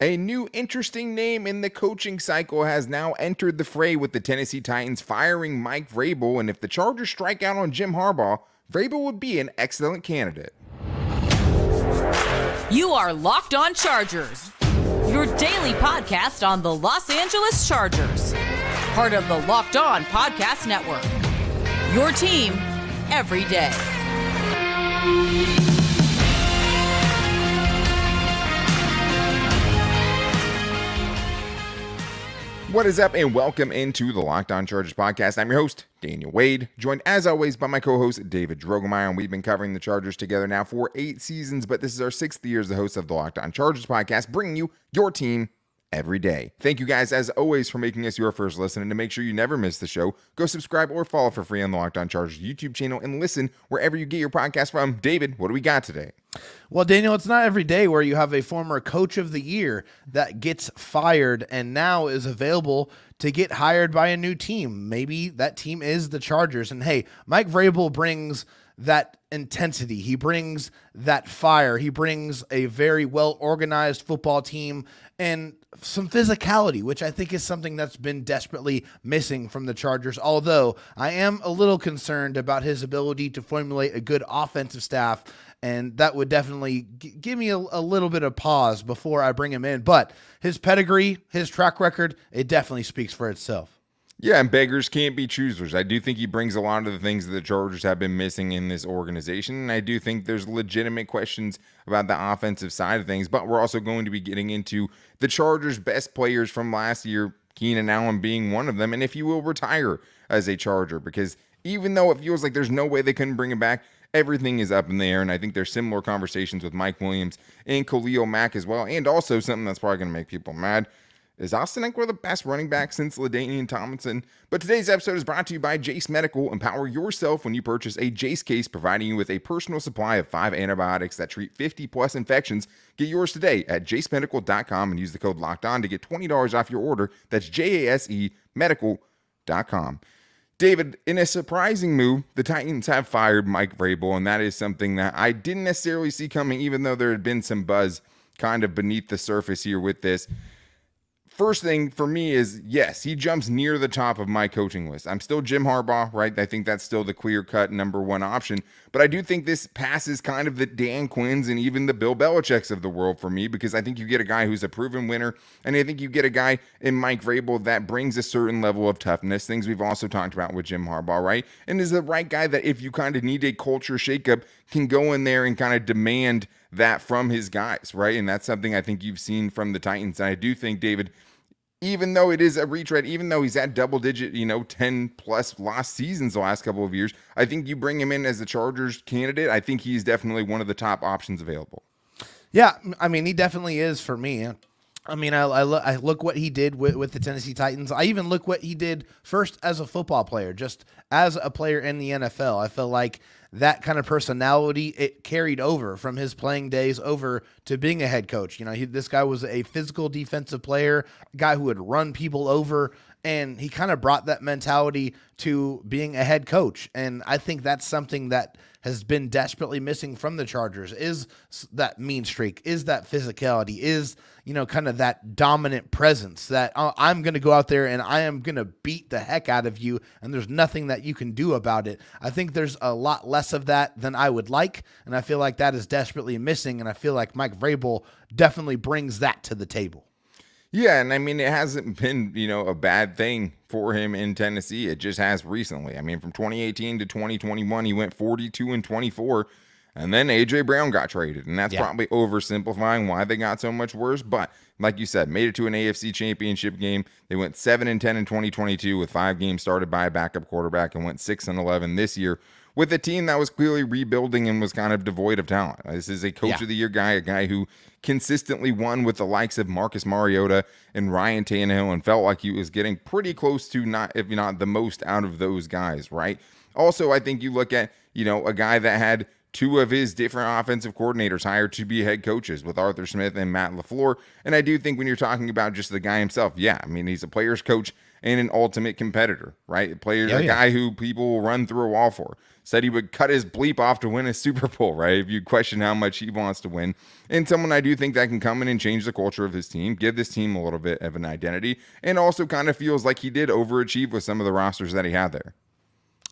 A new interesting name in the coaching cycle has now entered the fray with the Tennessee Titans firing Mike Vrabel, and if the Chargers strike out on Jim Harbaugh, Vrabel would be an excellent candidate. You are Locked On Chargers, your daily podcast on the Los Angeles Chargers, part of the Locked On Podcast Network, your team every day. What is up, and welcome into the Locked On Chargers podcast. I'm your host, Daniel Wade, joined as always by my co-host, David Drogemeyer, and we've been covering the Chargers together now for 8 seasons, but this is our 6th year as the host of the Locked On Chargers podcast, bringing you your team every day. Thank you guys, as always, for making us your first listen, and to make sure you never miss the show, go subscribe or follow for free on the Locked On Chargers YouTube channel, and listen wherever you get your podcast from. David, what do we got today? Well, Daniel, it's not every day where you have a former coach of the year that gets fired and now is available to get hired by a new team. Maybe that team is the Chargers. And hey, Mike Vrabel brings that intensity. He brings that fire. He brings a very well-organized football team and some physicality, which I think is something that's been desperately missing from the Chargers. Although I am a little concerned about his ability to formulate a good offensive staff, and that would definitely give me a little bit of pause before I bring him in. But his pedigree, his track record, it definitely speaks for itself. Yeah, and beggars can't be choosers. I do think he brings a lot of the things that the Chargers have been missing in this organization, and I do think there's legitimate questions about the offensive side of things, but we're also going to be getting into the Chargers' best players from last year, Keenan Allen being one of them, and if he will retire as a Charger, because even though it feels like there's no way they couldn't bring him back, everything is up in the air, and I think there's similar conversations with Mike Williams and Khalil Mack as well, and also something that's probably going to make people mad. Is Austin Ekeler the best running back since LaDainian Tomlinson? But today's episode is brought to you by Jase Medical. Empower yourself when you purchase a Jase case, providing you with a personal supply of 5 antibiotics that treat 50-plus infections. Get yours today at jasemedical.com and use the code LOCKEDON to get $20 off your order. That's JASE medical.com. David, in a surprising move, the Titans have fired Mike Vrabel, and that is something that I didn't necessarily see coming, even though there had been some buzz kind of beneath the surface here with this. First thing for me is, yes, he jumps near the top of my coaching list. I'm still Jim Harbaugh, right? I think that's still the clear-cut #1 option. But I do think this passes kind of the Dan Quinns and even the Bill Belichick's of the world for me, because I think you get a guy who's a proven winner, and I think you get a guy in Mike Vrabel that brings a certain level of toughness, things we've also talked about with Jim Harbaugh, right? And is the right guy that if you kind of need a culture shakeup, can go in there and kind of demand that from his guys, right? And that's something I think you've seen from the Titans. And I do think, David, even though it is a retread, even though he's at double-digit, 10-plus lost seasons the last couple of years, I think you bring him in as the Chargers candidate. I think he's definitely one of the top options available. Yeah, I mean, he definitely is for me. I mean, I look what he did with the Tennessee Titans. I even look what he did first as a football player, just as a player in the NFL. I feel like that kind of personality, it carried over from his playing days over to being a head coach. This guy was a physical defensive player, a guy who would run people over, and he kind of brought that mentality to being a head coach. And I think that's something that has been desperately missing from the Chargers, is that mean streak, is that physicality, is, kind of that dominant presence that I'm going to go out there and I am going to beat the heck out of you, and there's nothing that you can do about it. I think there's a lot less of that than I would like, and I feel like that is desperately missing, and I feel like Mike Vrabel definitely brings that to the table. Yeah, and I mean, it hasn't been, a bad thing for him in Tennessee. It just has recently. I mean, from 2018 to 2021, he went 42-24, and then A.J. Brown got traded, and that's probably oversimplifying why they got so much worse. But like you said, made it to an AFC championship game. They went 7-10 in 2022 with 5 games started by a backup quarterback, and went 6-11 this year with a team that was clearly rebuilding and was kind of devoid of talent. This is a coach of the year guy, a guy who consistently won with the likes of Marcus Mariota and Ryan Tannehill, and felt like he was getting pretty close to if not the most out of those guys, right? Also, I think you look at, a guy that had 2 of his different offensive coordinators hired to be head coaches with Arthur Smith and Matt LaFleur. And I do think when you're talking about just the guy himself, I mean, he's a player's coach and an ultimate competitor, right? A guy who people will run through a wall for. Said he would cut his bleep off to win a Super Bowl, right? If you question how much he wants to win. And someone I do think that can come in and change the culture of his team, give this team a little bit of an identity, and also kind of feels like he did overachieve with some of the rosters that he had there.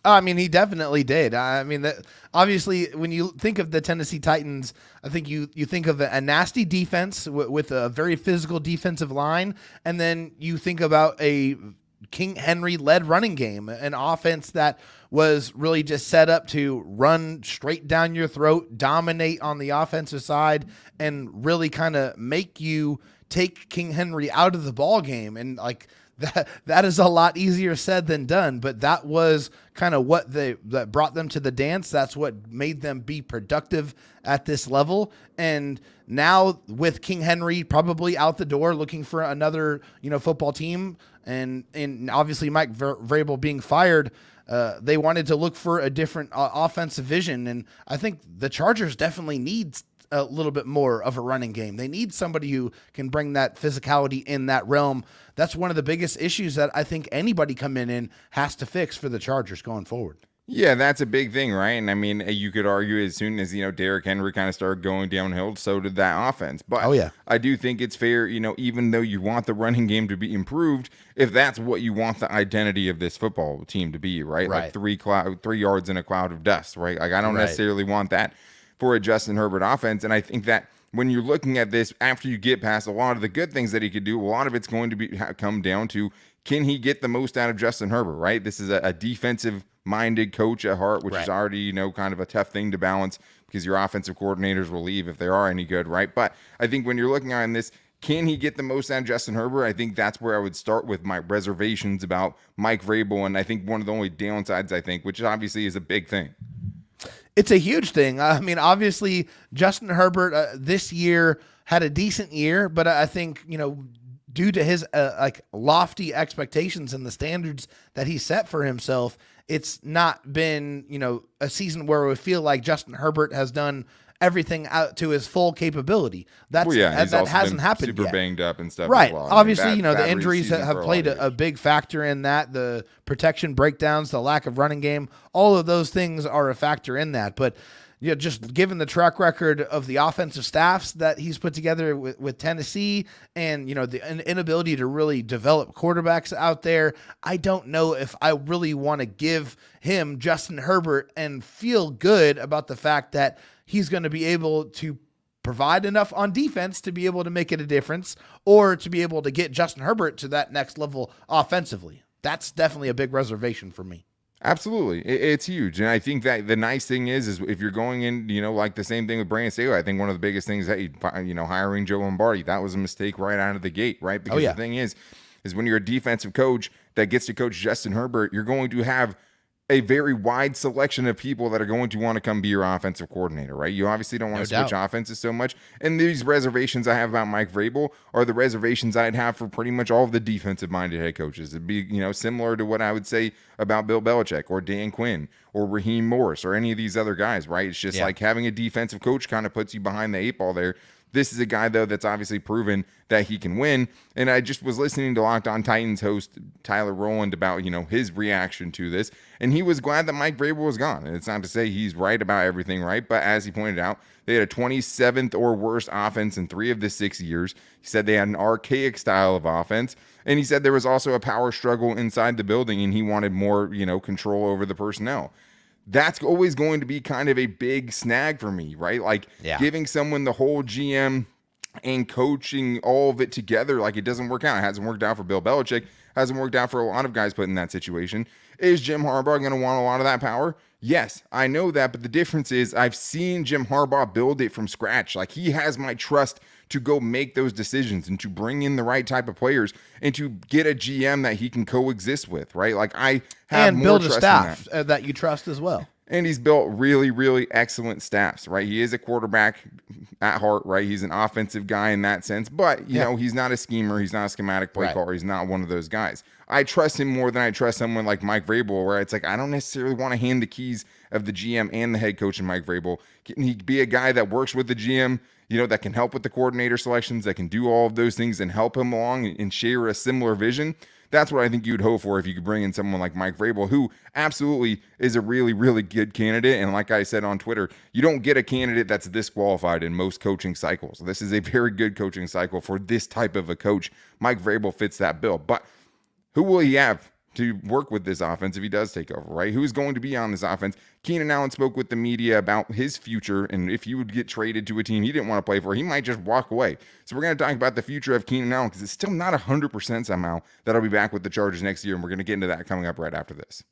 I mean, he definitely did. I mean, obviously, when you think of the Tennessee Titans, I think you think of a nasty defense with a very physical defensive line, and then you think about a King Henry-led running game, an offense that was really just set up to run straight down your throat, dominate on the offensive side, and really kind of make you take King Henry out of the ball game. And like that is a lot easier said than done, but that was kind of what that brought them to the dance. That's what made them be productive at this level. And now with King Henry probably out the door looking for another, football team, and obviously Mike Vrabel being fired, they wanted to look for a different offensive vision. And I think the Chargers definitely need a little bit more of a running game. They need somebody who can bring that physicality in that realm. That's one of the biggest issues that I think anybody coming in has to fix for the Chargers going forward. Yeah, that's a big thing, right? And I mean, you could argue as soon as, Derrick Henry kind of started going downhill, so did that offense. But I do think it's fair, even though you want the running game to be improved, if that's what you want the identity of this football team to be, right? Like 3 yards in a cloud of dust, right? Like I don't necessarily want that for a Justin Herbert offense. And I think that when you're looking at this, after you get past a lot of the good things that he could do, a lot of it's going to come down to, can he get the most out of Justin Herbert, right? This is a defensive-minded coach at heart, which is already, kind of a tough thing to balance because your offensive coordinators will leave if they are any good, right? But I think when you're looking on this, can he get the most out of Justin Herbert? I think that's where I would start with my reservations about Mike Vrabel. And I think one of the only downsides, which obviously is a big thing. It's a huge thing. I mean, obviously, Justin Herbert this year had a decent year, but I think, due to his lofty expectations and the standards that he set for himself, it's not been, a season where we feel like Justin Herbert has done everything out to his full capability. That hasn't happened yet. Super banged up and stuff. Right. As well. Obviously, the injuries have played a big factor in that. The protection breakdowns, the lack of running game, all of those things are a factor in that. But just given the track record of the offensive staffs that he's put together with Tennessee and, the inability to really develop quarterbacks out there, I don't know if I really want to give him Justin Herbert and feel good about the fact that he's going to be able to provide enough on defense to be able to make it a difference, or to be able to get Justin Herbert to that next level offensively. That's definitely a big reservation for me. Absolutely. It's huge. And I think that the nice thing is if you're going in, like the same thing with Brandon Staley, I think one of the biggest things that, hiring Joe Lombardi, that was a mistake right out of the gate, right? Because the thing is when you're a defensive coach that gets to coach Justin Herbert, you're going to have a very wide selection of people that are going to want to come be your offensive coordinator, right? You obviously don't want to switch offenses so much. And these reservations I have about Mike Vrabel are the reservations I'd have for pretty much all of the defensive-minded head coaches. It'd be, similar to what I would say about Bill Belichick or Dan Quinn or Raheem Morris or any of these other guys, right? It's just like having a defensive coach kind of puts you behind the 8 ball there. This is a guy, though, that's obviously proven that he can win. And I just was listening to Locked On Titans host Tyler Rowland about, his reaction to this. And he was glad that Mike Vrabel was gone. And it's not to say he's right about everything, right? But as he pointed out, they had a 27th or worse offense in 3 of the 6 years. He said they had an archaic style of offense. And he said there was also a power struggle inside the building, and he wanted more, control over the personnel. That's always going to be kind of a big snag for me, right? Like giving someone the whole GM and coaching all of it together, like it doesn't work out. It hasn't worked out for Bill Belichick. Hasn't worked out for a lot of guys put in that situation. Is Jim Harbaugh going to want a lot of that power? Yes, I know that. But the difference is I've seen Jim Harbaugh build it from scratch. Like he has my trust to go make those decisions and to bring in the right type of players and to get a GM that he can coexist with, right? Like I have more build trust a staff that you trust as well. And he's built really, really excellent staffs, right? He is a quarterback at heart, right? He's an offensive guy in that sense, but you know, he's not a schemer. He's not a schematic play caller. He's not one of those guys. I trust him more than I trust someone like Mike Vrabel, where it's like, I don't necessarily want to hand the keys of the GM and the head coach and Mike Vrabel. Can he be a guy that works with the GM, that can help with the coordinator selections, that can do all of those things and help him along and share a similar vision. That's what I think you'd hope for if you could bring in someone like Mike Vrabel, who absolutely is a really, really good candidate. And like I said on Twitter, you don't get a candidate that's disqualified in most coaching cycles. This is a very good coaching cycle for this type of a coach. Mike Vrabel fits that bill. But who will he have to work with this offense if he does take over, right? Who's going to be on this offense? Keenan Allen spoke with the media about his future, and if he would get traded to a team he didn't want to play for, he might just walk away. So we're going to talk about the future of Keenan Allen, because it's still not 100% somehow that I'll be back with the Chargers next year, and we're going to get into that coming up right after this.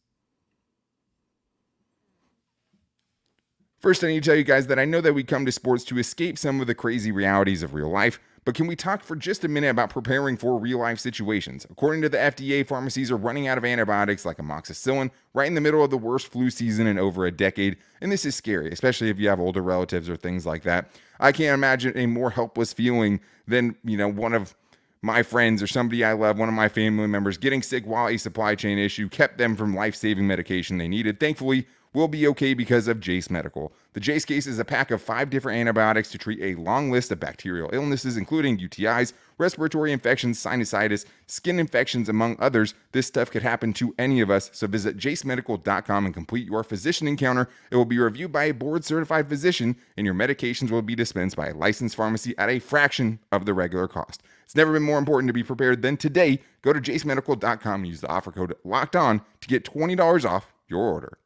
First, I need to tell you guys that I know that we come to sports to escape some of the crazy realities of real life, but can we talk for just a minute about preparing for real-life situations? According to the FDA, pharmacies are running out of antibiotics like amoxicillin right in the middle of the worst flu season in over a decade, and this is scary, especially if you have older relatives or things like that. I can't imagine a more helpless feeling than, one of my friends or somebody I love, one of my family members, getting sick while a supply chain issue kept them from life-saving medication they needed. Thankfully, we'll be okay because of Jase Medical. The Jase case is a pack of 5 different antibiotics to treat a long list of bacterial illnesses, including UTIs, respiratory infections, sinusitis, skin infections, among others. This stuff could happen to any of us, so visit jasemedical.com and complete your physician encounter. It will be reviewed by a board-certified physician, and your medications will be dispensed by a licensed pharmacy at a fraction of the regular cost. It's never been more important to be prepared than today. Go to jasemedical.com and use the offer code LOCKEDON to get $20 off your order.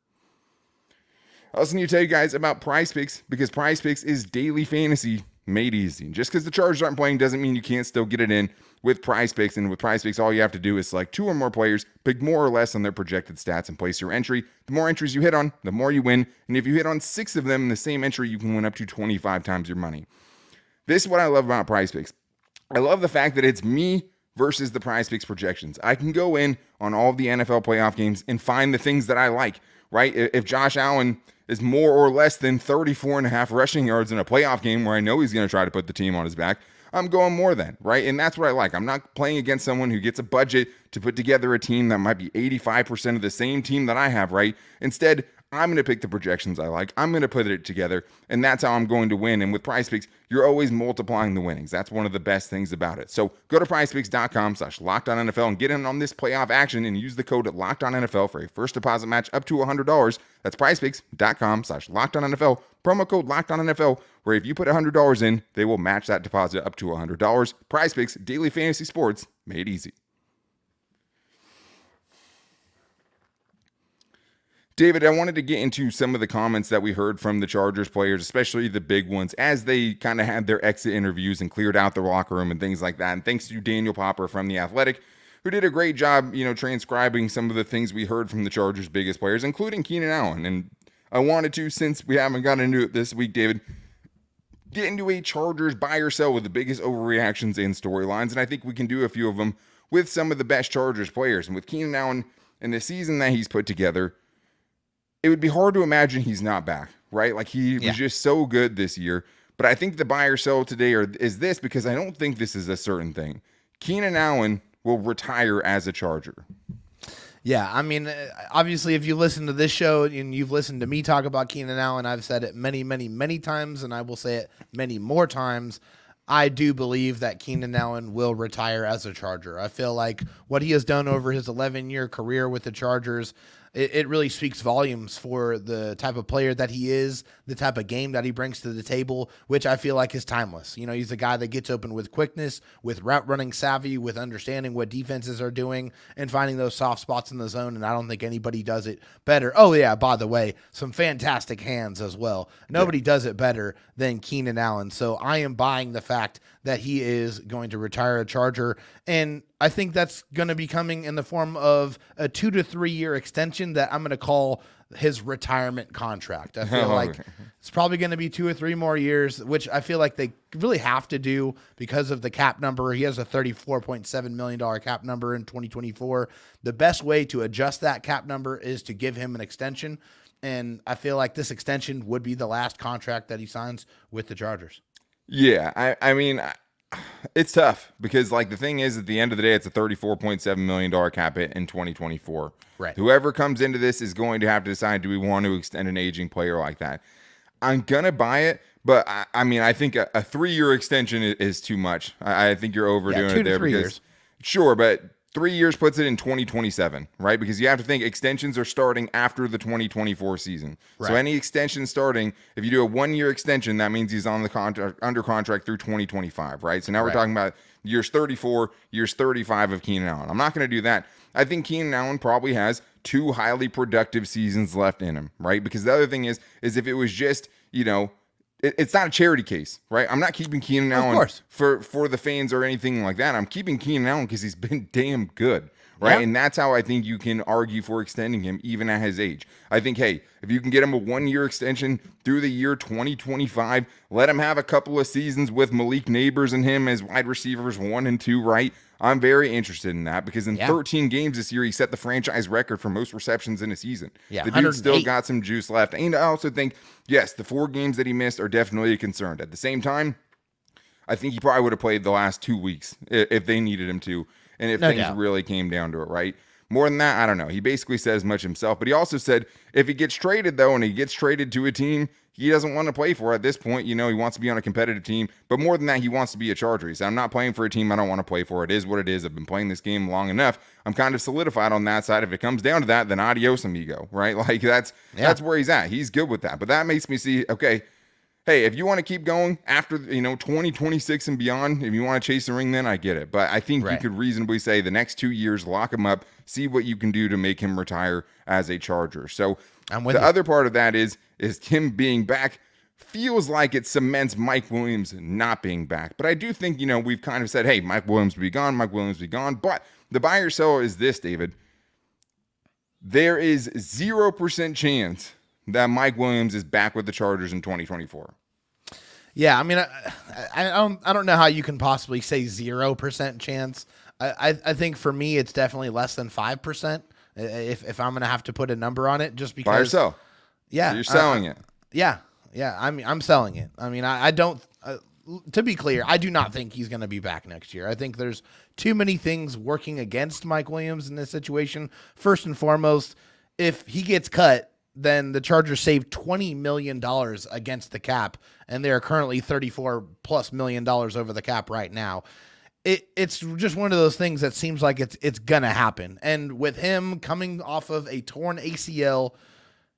I also need to tell you guys about PrizePicks, because PrizePicks is daily fantasy made easy. And just because the Chargers aren't playing doesn't mean you can't still get it in with PrizePicks. And with PrizePicks, all you have to do is select 2 or more players, pick more or less on their projected stats, and place your entry. The more entries you hit on, the more you win. And if you hit on 6 of them in the same entry, you can win up to 25 times your money. This is what I love about PrizePicks. I love the fact that it's me versus the PrizePicks projections. I can go in on all of the NFL playoff games and find the things that I like, right? If Josh Allen is more or less than 34.5 rushing yards in a playoff game where I know he's going to try to put the team on his back, I'm going more than, right? And that's what I like. I'm not playing against someone who gets a budget to put together a team that might be 85% of the same team that I have, right? Instead, I'm going to pick the projections I like. I'm going to put it together, and that's how I'm going to win. And with PrizePicks, you're always multiplying the winnings. That's one of the best things about it. So go to prizepicks.com/LockedOnNFL and get in on this playoff action and use the code LockedOnNFL for a first deposit match up to $100. That's prizepicks.com/LockedOnNFL, promo code LockedOnNFL, where if you put $100 in, they will match that deposit up to $100. PrizePicks, daily fantasy sports made easy. David, I wanted to get into some of the comments that we heard from the Chargers players, especially the big ones, as they kind of had their exit interviews and cleared out the locker room and things like that. And thanks to Daniel Popper from The Athletic, who did a great job, transcribing some of the things we heard from the Chargers' biggest players, including Keenan Allen. And I wanted to, since we haven't gotten into it this week, David, get into a Chargers buy or sell with the biggest overreactions and storylines. And I think we can do a few of them with some of the best Chargers players. And with Keenan Allen and the season that he's put together, it would be hard to imagine he's not back, right? Like he was just so good this year. But I think the buy or sell today is this, because I don't think this is a certain thing. Keenan Allen will retire as a Charger. Yeah, I mean, obviously, if you listen to this show and you've listened to me talk about Keenan Allen, I've said it many, many, many times, and I will say it many more times. I do believe that Keenan Allen will retire as a Charger. I feel like what he has done over his 11-year career with the Chargers, it really speaks volumes for the type of player that he is, the type of game that he brings to the table, which I feel like is timeless. He's a guy that gets open with quickness, with route running savvy, with understanding what defenses are doing and finding those soft spots in the zone, and I don't think anybody does it better. Oh, yeah, by the way, some fantastic hands as well. Nobody does it better than Keenan Allen, so I am buying the fact that he is going to retire a Charger, and I think that's going to be coming in the form of a 2 to 3 year extension that I'm going to call his retirement contract. I feel like it's probably going to be 2 or 3 more years, which I feel like they really have to do because of the cap number. He has a $34.7 million cap number in 2024. The best way to adjust that cap number is to give him an extension, and I feel like this extension would be the last contract that he signs with the Chargers. Yeah, I mean, it's tough because, like, the thing is, at the end of the day, it's a $34.7 million cap hit in 2024. Right. Whoever comes into this is going to have to decide, do we want to extend an aging player like that? I'm going to buy it, But I mean, I think a 3-year extension is too much. I think you're overdoing it there 3 because years. Sure, but 3 years puts it in 2027, right? Because you have to think extensions are starting after the 2024 season. Right. So any extension starting, if you do a 1-year extension, that means he's on the contract under contract through 2025, right? So now we're talking about years 34, years 35 of Keenan Allen. I'm not going to do that. I think Keenan Allen probably has 2 highly productive seasons left in him, right? Because the other thing is if it was just, it's not a charity case, right? I'm not keeping Keenan Allen for the fans or anything like that. I'm keeping Keenan Allen because he's been damn good, right? Yep. And that's how I think you can argue for extending him even at his age. I think, hey, if you can get him a 1-year extension through the year 2025, let him have a couple of seasons with Malik Neighbors and him as wide receivers 1 and 2, right? I'm very interested in that because in 13 games this year, he set the franchise record for most receptions in a season. Yeah, the dude still got some juice left. And I also think, yes, the 4 games that he missed are definitely a concern. At the same time, I think he probably would have played the last 2 weeks if they needed him to, and if things really came down to it, right? More than that, I don't know. He basically said as much himself, but he also said if he gets traded, though, and he gets traded to a team he doesn't want to play for at this point, he wants to be on a competitive team, but more than that, he wants to be a Charger. He said, I'm not playing for a team I don't want to play for. It is what it is. I've been playing this game long enough. I'm kind of solidified on that side. If it comes down to that, then adios, amigo, right? Like that's where he's at. He's good with that, but that makes me see, okay, hey, if you want to keep going after, 2026 and beyond, if you want to chase the ring, then I get it. But I think you could reasonably say the next 2 years, lock him up, see what you can do to make him retire as a Charger. So the other part of that is him being back feels like it cements Mike Williams not being back. But I do think, we've kind of said, hey, Mike Williams will be gone, Mike Williams will be gone. But the buy or sell is this, David. There is 0% chance that Mike Williams is back with the Chargers in 2024. Yeah, I mean, I don't know how you can possibly say 0% chance. I think for me, it's definitely less than 5%. If I'm going to have to put a number on it, just because. Buy or sell. Yeah, so you're selling it. Yeah. I mean, I'm selling it. I mean, I don't. To be clear, I do not think he's going to be back next year. I think there's too many things working against Mike Williams in this situation. First and foremost, if he gets cut, then the Chargers save $20 million against the cap, and they're currently $34+ million over the cap right now. It's just one of those things that seems like it's gonna happen. And with him coming off of a torn ACL,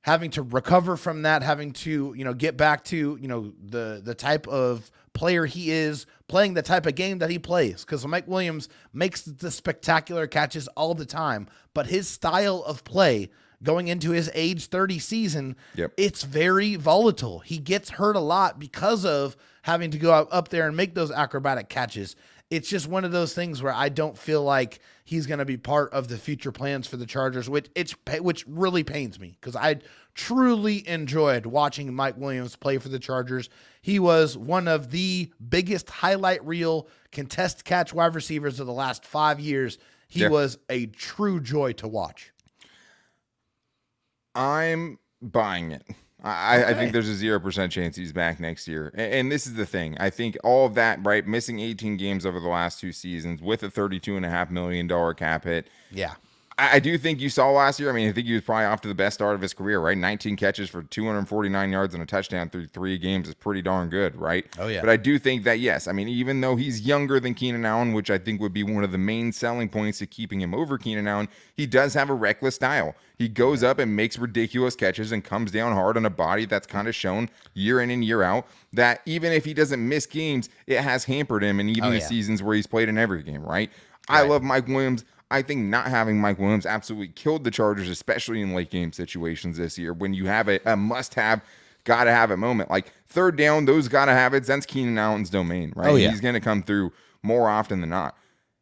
having to recover from that, having to get back to the type of player he is, playing the type of game that he plays, because Mike Williams makes the spectacular catches all the time, but his style of play going into his age 30 season, it's very volatile. He gets hurt a lot because of having to go up there and make those acrobatic catches. It's just one of those things where I don't feel like he's going to be part of the future plans for the Chargers, which really pains me because I truly enjoyed watching Mike Williams play for the Chargers. He was one of the biggest highlight reel contest catch wide receivers of the last 5 years. He was a true joy to watch. I'm buying it. I think there's a 0% chance he's back next year. And this is the thing. I think all of that, right, missing 18 games over the last 2 seasons with a $32.5 million cap hit. Yeah. I do think you saw last year. I mean, I think he was probably off to the best start of his career, right? 19 catches for 249 yards and a touchdown through 3 games is pretty darn good, right? Oh, yeah. But I do think that, yes, I mean, even though he's younger than Keenan Allen, which I think would be one of the main selling points to keeping him over Keenan Allen, he does have a reckless style. He goes up and makes ridiculous catches and comes down hard on a body that's kind of shown year in and year out that even if he doesn't miss games, it has hampered him in even the seasons where he's played in every game, right? I love Mike Williams. I think not having Mike Williams absolutely killed the Chargers, especially in late game situations this year when you have a must-have, gotta-have-it moment. Like third down, those gotta-have-it, that's Keenan Allen's domain, right? He's going to come through more often than not.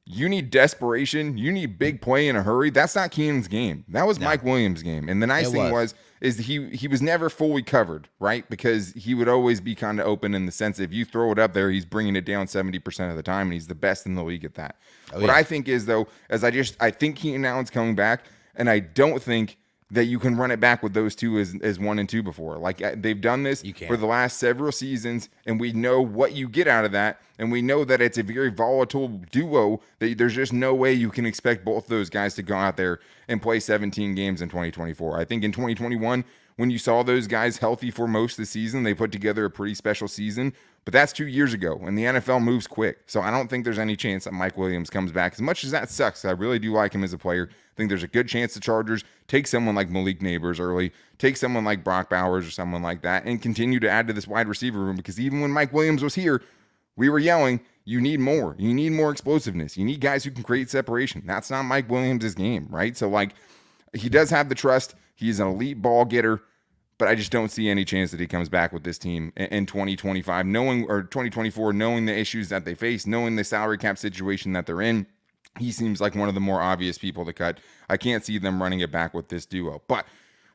You need desperation. You need big play in a hurry. That's not Keenan's game. That was Mike Williams' game. And the nice thing is he was never fully covered, right? Because he would always be kind of open in the sense that if you throw it up there, he's bringing it down 70% of the time, and he's the best in the league at that. What I think is, though, I think Keenan Allen's coming back, and I don't think that you can run it back with those two as 1 and 2 before. Like they've done this for the last several seasons, and we know what you get out of that, and we know that it's a very volatile duo that there's just no way you can expect both those guys to go out there and play 17 games in 2024. I think in 2021, when you saw those guys healthy for most of the season, they put together a pretty special season. But that's 2 years ago, and the NFL moves quick. So I don't think there's any chance that Mike Williams comes back. As much as that sucks, I really do like him as a player. I think there's a good chance the Chargers take someone like Malik Neighbors early, take someone like Brock Bowers or someone like that, and continue to add to this wide receiver room. Because even when Mike Williams was here, we were yelling, you need more. You need more explosiveness. You need guys who can create separation. That's not Mike Williams' game, right? So, like, he does have the trust. He's an elite ball getter, but I just don't see any chance that he comes back with this team in 2025, or 2024, knowing the issues that they face, knowing the salary cap situation that they're in. He seems like one of the more obvious people to cut. I can't see them running it back with this duo. But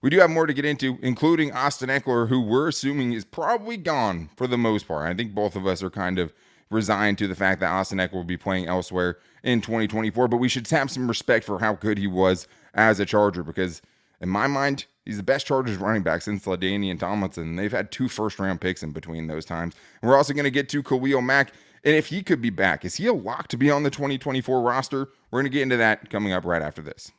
we do have more to get into, including Austin Ekeler, who we're assuming is probably gone for the most part. I think both of us are kind of resigned to the fact that Austin Ekeler will be playing elsewhere in 2024. But we should have some respect for how good he was as a Charger, because in my mind, he's the best Chargers running back since LaDainian Tomlinson. They've had 2 first-round picks in between those times. And we're also going to get to Khalil Mack. And if he could be back, is he a lock to be on the 2024 roster? We're going to get into that coming up right after this.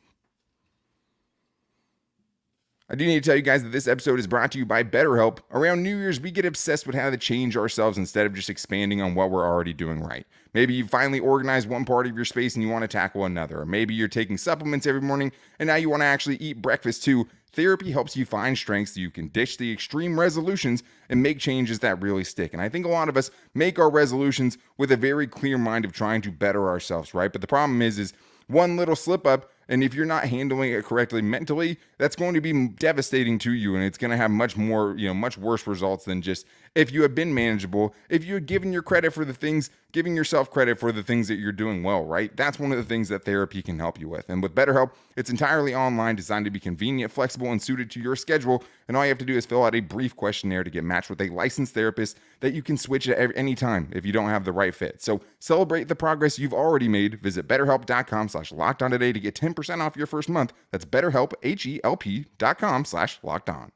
I do need to tell you guys that this episode is brought to you by BetterHelp. Around New Year's, we get obsessed with how to change ourselves instead of just expanding on what we're already doing right. Maybe you finally organized one part of your space and you want to tackle another. Or maybe you're taking supplements every morning and now you want to actually eat breakfast too. Therapy helps you find strengths so you can ditch the extreme resolutions and make changes that really stick. And I think a lot of us make our resolutions with a very clear mind of trying to better ourselves, right? But the problem is one little slip up, and if you're not handling it correctly mentally, that's going to be devastating to you, and it's going to have much worse results than just if you had been manageable, if you had given yourself credit for the things that you're doing well, right? That's one of the things that therapy can help you with. And with BetterHelp, it's entirely online, designed to be convenient, flexible, and suited to your schedule. And all you have to do is fill out a brief questionnaire to get matched with a licensed therapist that you can switch at any time if you don't have the right fit. So celebrate the progress you've already made. Visit BetterHelp.com/LockedOn today to get 10% off your first month. That's BetterHelp, HELP.com/LockedOn.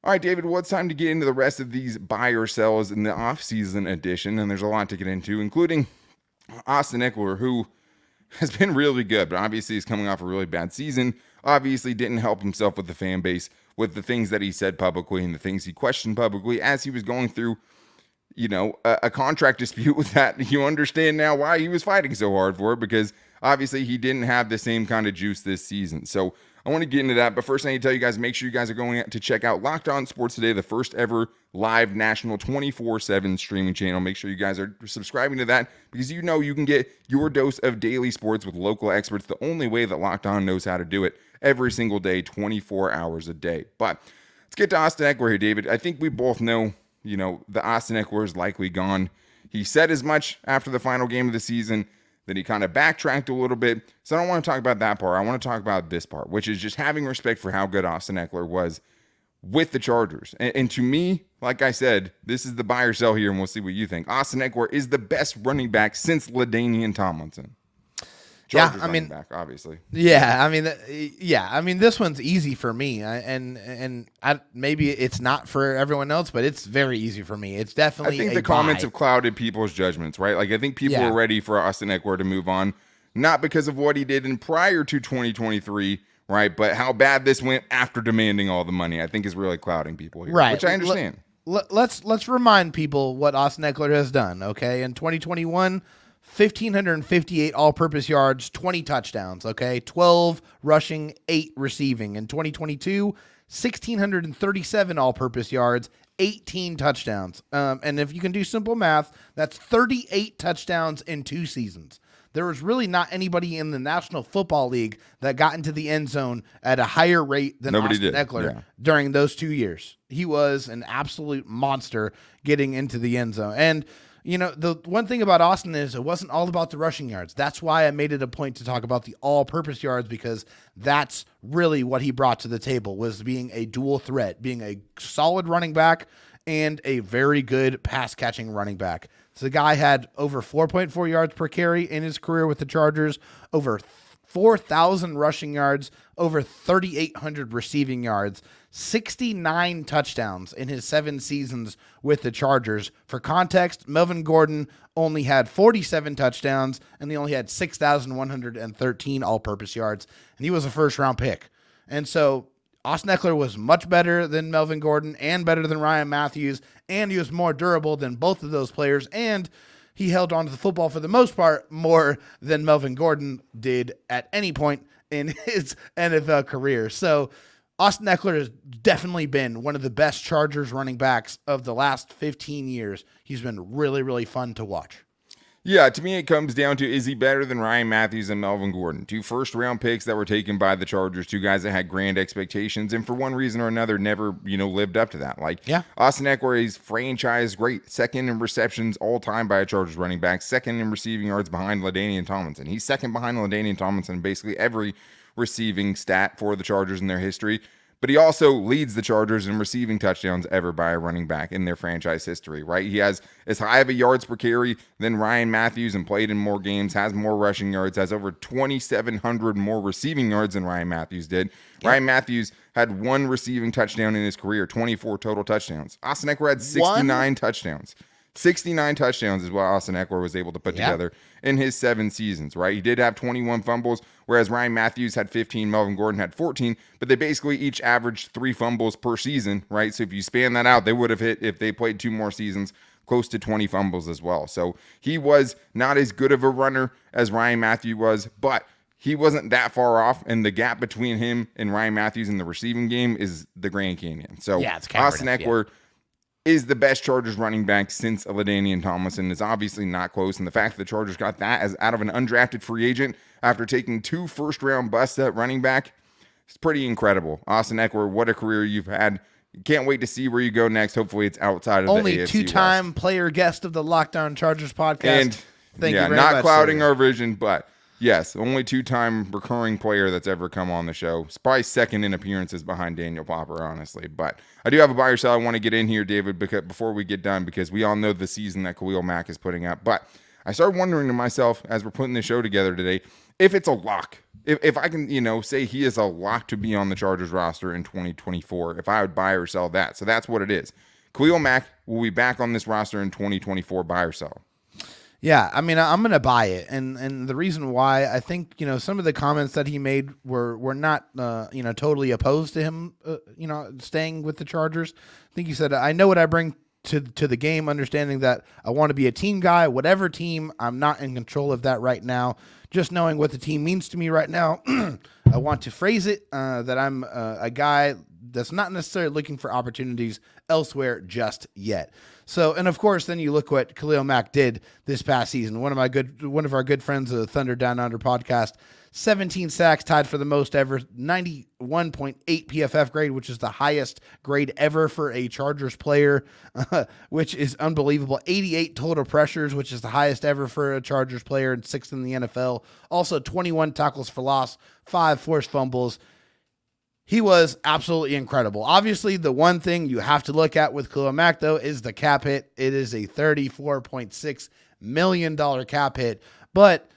All right, David, well, it's time to get into the rest of these buy or sells in the offseason edition, and there's a lot to get into, including Austin Ekeler, who has been really good, but obviously he's coming off a really bad season, obviously didn't help himself with the fan base, with the things that he said publicly and the things he questioned publicly as he was going through, a contract dispute with that. You understand now why he was fighting so hard for it, because obviously he didn't have the same kind of juice this season. So I want to get into that, but first I need to tell you guys, make sure you guys are going to check out Locked On Sports Today, the first ever live national 24/7 streaming channel. Make sure you guys are subscribing to that, because you can get your dose of daily sports with local experts the only way that Locked On knows how to do it, every single day, 24 hours a day. But let's get to Austin Ekeler here, David. I think we both know, the Austin Ekeler is likely gone. He said as much after the final game of the season. Then he kind of backtracked a little bit. So I don't want to talk about that part. I want to talk about this part, which is just having respect for how good Austin Ekeler was with the Chargers. And to me, like I said, this is the buy or sell here, and we'll see what you think. Austin Ekeler is the best running back since LaDainian Tomlinson. Chargers running back, obviously. This one's easy for me, and maybe it's not for everyone else, but it's very easy for me. It's definitely. I think the comments have clouded people's judgments, right? Like I think people are ready for Austin Ekeler to move on, not because of what he did in prior to 2023, right? But how bad this went after demanding all the money, I think is really clouding people here, right? Which I understand. Let's remind people what Austin Ekeler has done. Okay, in 2021. 1,558 all-purpose yards, 20 touchdowns, okay? 12 rushing, 8 receiving. In 2022, 1,637 all-purpose yards, 18 touchdowns. And if you can do simple math, that's 38 touchdowns in 2 seasons. There was really not anybody in the National Football League that got into the end zone at a higher rate than Austin Ekeler during those 2 years. He was an absolute monster getting into the end zone. And the one thing about Austin is it wasn't all about the rushing yards. That's why I made it a point to talk about the all-purpose yards, because that's really what he brought to the table, was being a dual threat, being a solid running back and a very good pass-catching running back. So the guy had over 4.4 yards per carry in his career with the Chargers, over 4,000 rushing yards, over 3,800 receiving yards, 69 touchdowns in his 7 seasons with the Chargers. For context, Melvin Gordon only had 47 touchdowns, and he only had 6,113 all-purpose yards, and he was a first-round pick. And so Austin Ekeler was much better than Melvin Gordon and better than Ryan Matthews, and he was more durable than both of those players, and he held on to the football for the most part more than Melvin Gordon did at any point in his NFL career. So Austin Ekeler has definitely been one of the best Chargers running backs of the last 15 years. He's been really, really fun to watch. Yeah, to me, it comes down to, is he better than Ryan Matthews and Melvin Gordon? 2 first-round picks that were taken by the Chargers, 2 guys that had grand expectations, and for one reason or another, never, lived up to that. Austin Ekeler is franchise great, second in receptions all time by a Chargers running back, second in receiving yards behind LaDainian Tomlinson. He's second behind LaDainian Tomlinson in basically every receiving stat for the Chargers in their history. But he also leads the Chargers in receiving touchdowns ever by a running back in their franchise history, right? He has as high of a yards per carry than Ryan Matthews and played in more games, has more rushing yards, has over 2,700 more receiving yards than Ryan Matthews did. Yeah. Ryan Matthews had 1 receiving touchdown in his career, 24 total touchdowns. Austin Ekeler had 69 touchdowns. 69 touchdowns is what Austin Ekeler was able to put together in his 7 seasons, right? He did have 21 fumbles, whereas Ryan Matthews had 15, Melvin Gordon had 14, but they basically each averaged 3 fumbles per season, right? So if you span that out, they would have hit, if they played 2 more seasons, close to 20 fumbles as well. So he was not as good of a runner as Ryan Matthews was, but he wasn't that far off, and the gap between him and Ryan Matthews in the receiving game is the Grand Canyon. So it's Austin Ekeler is the best Chargers running back since LaDainian Tomlinson. Is obviously not close, and the fact that the Chargers got that as out of an undrafted free agent after taking 2 first-round busts at running back, it's pretty incredible. Austin Ekeler, what a career you've had. Can't wait to see where you go next. Hopefully it's outside of only the AFC two-time West. Player guest of the Locked On Chargers podcast. And Thank you very not much, clouding sir. our vision, but yes, only 2-time recurring player that's ever come on the show. It's probably second in appearances behind Daniel Popper, honestly. But I do have a buy or sell I want to get in here, David, before we get done, because we all know the season that Khalil Mack is putting up. But I started wondering to myself as we're putting the show together today, if it's a lock. If I can, say he is a lock to be on the Chargers roster in 2024, if I would buy or sell that. So that's what it is. Khalil Mack will be back on this roster in 2024, buy or sell. Yeah, I mean, I'm going to buy it. And the reason why, I think, some of the comments that he made were not, totally opposed to him, staying with the Chargers. I think he said, I know what I bring to the game, understanding that I want to be a team guy, whatever team, I'm not in control of that right now. Just knowing what the team means to me right now, I want to phrase it that I'm a guy that's not necessarily looking for opportunities elsewhere just yet. So, and of course, then you look what Khalil Mack did this past season. One of our good friends of the Thunder Down Under podcast, 17 sacks, tied for the most ever, 91.8 PFF grade, which is the highest grade ever for a Chargers player, which is unbelievable. 88 total pressures, which is the highest ever for a Chargers player, and 6th in the NFL. Also 21 tackles for loss, 5 forced fumbles. He was absolutely incredible. Obviously, the one thing you have to look at with Khalil Mack, though, is the cap hit. It is a $34.6 million cap hit. But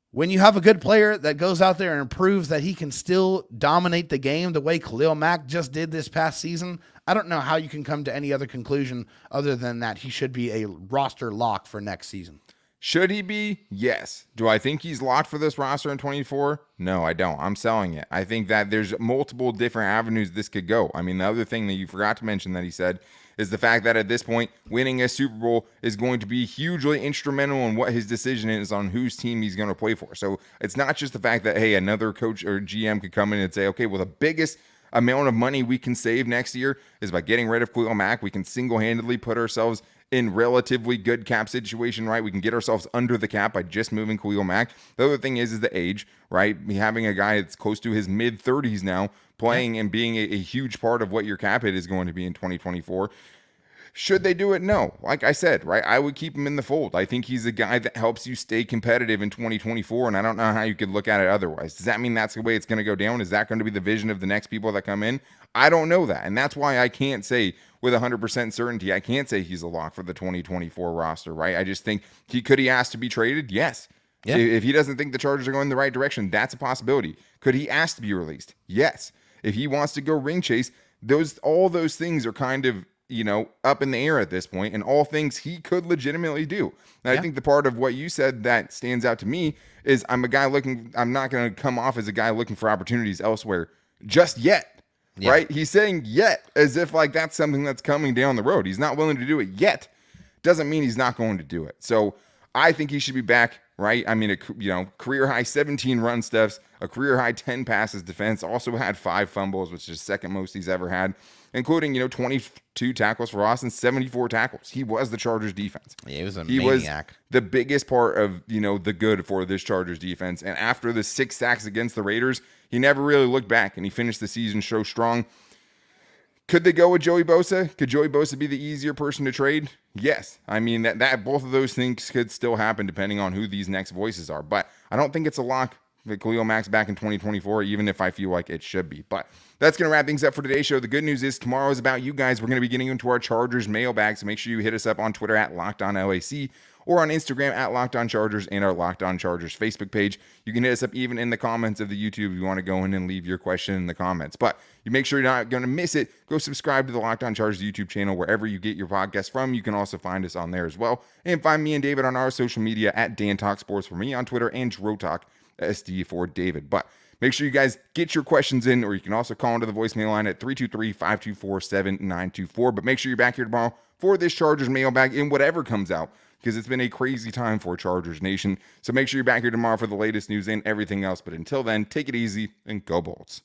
when you have a good player that goes out there and proves that he can still dominate the game the way Khalil Mack just did this past season, I don't know how you can come to any other conclusion other than that he should be a roster lock for next season. Should he be? Yes. Do I think he's locked for this roster in 24? No, I don't. I'm selling it. I think that there's multiple different avenues this could go. I mean, the other thing that you forgot to mention that he said is the fact that at this point, winning a Super Bowl is going to be hugely instrumental in what his decision is on whose team he's going to play for. So it's not just the fact that, hey, another coach or GM could come in and say, okay, well, the biggest amount of money we can save next year is by getting rid of Khalil Mack. We can single-handedly put ourselves in relatively good cap situation, right? We can get ourselves under the cap by just moving Khalil Mack. The other thing is the age, right? Having a guy that's close to his mid-30s now playing and being a huge part of what your cap hit is going to be in 2024. Should they do it? No. Like I said, right, I would keep him in the fold. I think he's a guy that helps you stay competitive in 2024, and I don't know how you could look at it otherwise. Does that mean that's the way it's going to go down? Is that going to be the vision of the next people that come in? I don't know that, and that's why I can't say with 100% certainty, I can't say he's a lock for the 2024 roster, right? I just think could he ask to be traded? Yes. Yeah. If he doesn't think the Chargers are going in the right direction, that's a possibility. Could he ask to be released? Yes. If he wants to go ring chase, all those things are kind of, up in the air at this point, and all things he could legitimately do. And I think the part of what you said that stands out to me is I'm not going to come off as a guy looking for opportunities elsewhere just yet. Yeah. Right? He's saying yet as if like that's something that's coming down the road. He's not willing to do it yet. Doesn't mean he's not going to do it. So I think he should be back, right? I mean, career high 17 run stuffs, a career high 10 passes defense, also had 5 fumbles, which is second most he's ever had, including, 22 tackles for Austin, 74 tackles. He was the Chargers defense. Yeah, he was a maniac. Was the biggest part of, the good for this Chargers defense. And after the 6 sacks against the Raiders, he never really looked back, and he finished the season so strong. Could they go with Joey Bosa? Could Joey Bosa be the easier person to trade? Yes. I mean, that both of those things could still happen depending on who these next voices are. But I don't think it's a lock for Khalil Mack's back in 2024, even if I feel like it should be. But that's going to wrap things up for today's show. The good news is tomorrow is about you guys. We're going to be getting into our Chargers mailbag, so make sure you hit us up on Twitter at LockedOnLAC or on Instagram at LockedOnChargers and our Locked On Chargers Facebook page. You can hit us up even in the comments of the YouTube if you want to go in and leave your question in the comments. But you make sure you're not going to miss it. Go subscribe to the Locked On Chargers YouTube channel wherever you get your podcast from. You can also find us on there as well. And find me and David on our social media at Dan Talk Sports for me on Twitter and Dro Talk SD for David. But make sure you guys get your questions in, or you can also call into the voicemail line at 323-524-7924. But make sure you're back here tomorrow for this Chargers mailbag in whatever comes out, because it's been a crazy time for Chargers Nation. So make sure you're back here tomorrow for the latest news and everything else. But until then, take it easy and go Bolts.